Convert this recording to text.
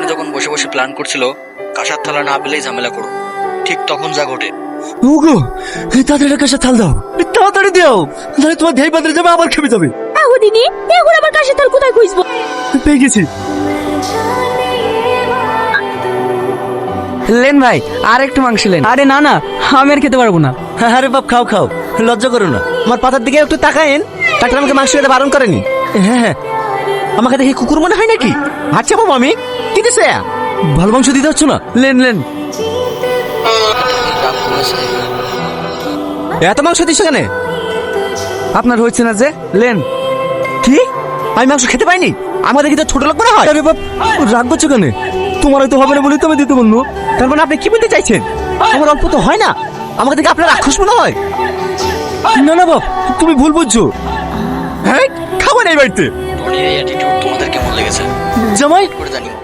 যখন বসে বসে প্ল্যান করছিল কাঁসার থালা না পেলেই ঝামেলা করো, ঠিক তখন যা ঘটে। ওগো তাড়াতাড়ি কাছে থাল দাও, তাড়াতাড়ি দাও, তাহলে তোমার ধেই পাত্রে যাবে আবার খেপে যাবে। দিনি এখন আবার কাশি থাল কোথায় খুঁজবো? পেয়ে গেছি। লেন ভাই আর একটু মাংস লেন। আরে না না, আমি আর খেতে পারবো না। আরে বাপ খাও খাও, লজ্জা করো না। আমার পাতার দিকে একটু তাকায়েন, ডাক্তার আমাকে মাংস খেতে বারণ করেনি। হ্যাঁ হ্যাঁ, আমাকে দেখে কুকুর মনে হয় নাকি? আচ্ছা বাবু আমি কি দিছে, ভালো মাংস দিতে হচ্ছে না। Lane lane. এত মাংস দিছো কেন? আপনার হচ্ছে না যে, লেন। কি আমি মাংস খেতে পাইনি? আমাদের কি তো ছোট লোক মনে হয়? আরে বাপ রাগ করছো কেন? তোমার হয়তো হবে না বলেই তো আমি দিতে বললো। তার মানে আপনি কি বলতে চাইছেন? আমার অল্প তো হয় না, আমাকে দেখে আপনার রাক্ষস মনে হয়? না না বাপ, তুমি ভুল বুঝছো। হ্যাঁ খাবো না এই বাড়িতে। টনির এই অ্যাটিটিউড তোমাদের কেমন লেগেছে জামাই করে জানিও।